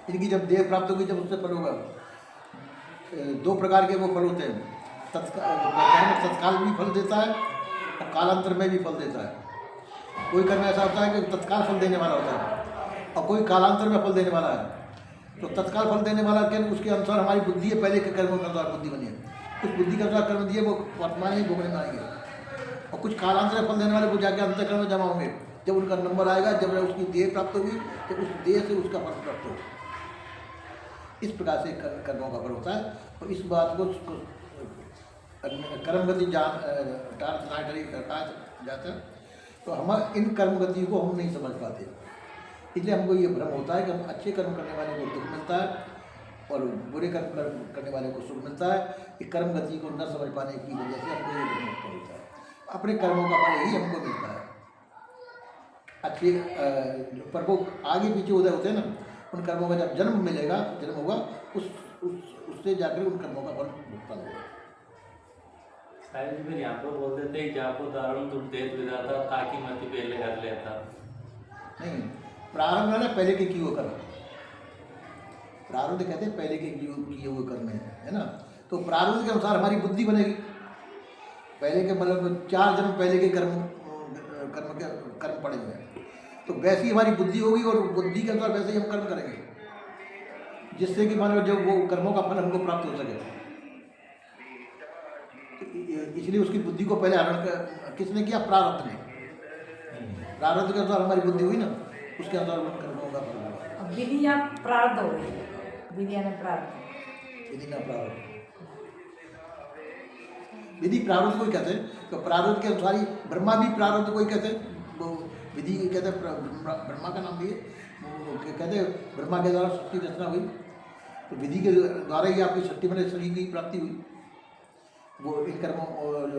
इनकी जब देह प्राप्त होगी जब उससे फल होगा। दो प्रकार के वो फल होते हैं, कर्म तत्काल भी फल देता है और कालांतर में भी फल देता है। कोई कर्म ऐसा होता है कि तत्काल फल देने वाला होता है और कोई कालांतर में फल देने वाला है। तो तत्काल फल देने वाला क्या, उसके अनुसार हमारी बुद्धि है, पहले के कर्मों के अनुसार बुद्धि बनी है, कुछ बुद्धि के अनुसार कर्म दिए वो वर्तमान में भोगने में आएंगे, और कुछ कालांतर में फल देने वाले वो जाके अंतःकरण में जमा होंगे। जब उनका नंबर आएगा, जब उसकी देह प्राप्त होगी, जब उस देह से उसका फल प्राप्त होगा। इस प्रकार से कर्मों का फल होता है। और इस बात को कर्मगति करता जाता है, तो हम इन कर्मगति को हम नहीं समझ पाते। इसलिए हमको ये भ्रम होता है कि हम अच्छे कर्म करने वाले को दुख मिलता है और बुरे कर्म करने वाले को सुख मिलता है। कि कर्मगति को न समझ पाने की वजह से हमको ये भ्रम उत्पन्न होता है। अपने कर्मों का फल ही हमको मिलता है। अच्छे पर वो आगे पीछे उधर होते हैं ना, उन कर्मों का जब जन्म होगा, उससे जाकर उन कर्मों का फल भुगतान होगा। शायद फिर यहाँ पर बोल देते हैं कि आपको दारुण दुर्देत विधाता ताकि मति पहले कर लेता। नहीं, प्रारंभ है ना पहले के किए हुए कर्म। प्रारब्ध कहते हैं पहले के किए हुए कर्म है ना। तो प्रारब्ध के अनुसार हमारी बुद्धि बनेगी। पहले के मतलब 4 जन्म पहले के कर्म पड़े हुए हैं, तो वैसी हमारी बुद्धि होगी और बुद्धि के अनुसार वैसे ही हम कर्म करेंगे, जिससे कि मान लो जब वो कर्मों का फल हमको प्राप्त हो सके। इसलिए उसकी बुद्धि को पहले हरण किसने किया? प्रारब्ध ने। प्रारब्ध के अनुसार हमारी बुद्धि हुई ना, उसके अनुसार उन कर्मों का फल हुआ। विधि या प्रारब्ध हो गई, विधि ने प्रारब्ध, विधि ना प्रारब्ध। विधि प्रारब्ध को ही कहते हैं। तो प्रारब्ध के अनुसार ही ब्रह्मा भी प्रारब्ध को ही कहते हैं। वो विधि कहते हैं, ब्रह्मा का नाम भी है। वो कहते हैं ब्रह्मा के द्वारा सृष्टि रचना हुई, तो विधि के द्वारा ही आपकी सृष्टि में शरीर की प्राप्ति हुई। वो इन कर्मों और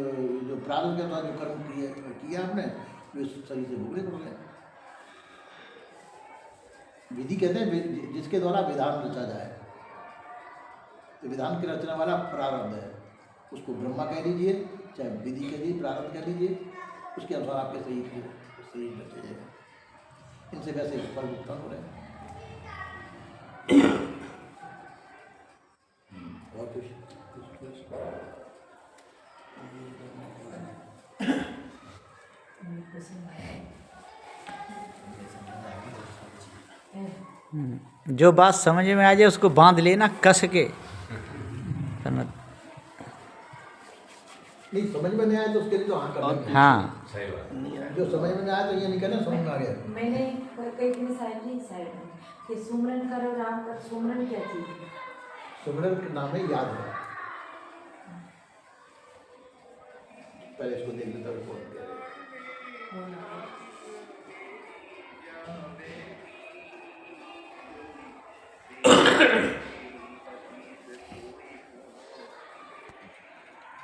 जो प्रारब्ध के अनुसार जो कर्म किया आपने, वे शरीर से भोगने पड़ गए। विधि कहते हैं जिसके द्वारा विधान रचा जाए, तो विधान की रचना वाला प्रारब्ध है। उसको ब्रह्मा कह लीजिए, चाहे विधि कह लीजिए, प्रारब्ध कह लीजिए, उसके अनुसार आपके शरीर रचे जाए। इनसे वैसे फल भुगतान हो रहे हैं। और कुछ जो बात समझ में आ जाए उसको बांध लेना कस के करना। नहीं समझ में नहीं आया तो उसके लिए तो हाँ करना। हाँ, सही बात। जो समझ में नहीं आया तो ये नहीं कहना समझ में आ गया। मैंने कई दिन साइड कि सुमरन करो राम का। सुमरन क्या चीज है? सुमरन के नाम है याद है। पहले इसको देख लेता हूँ।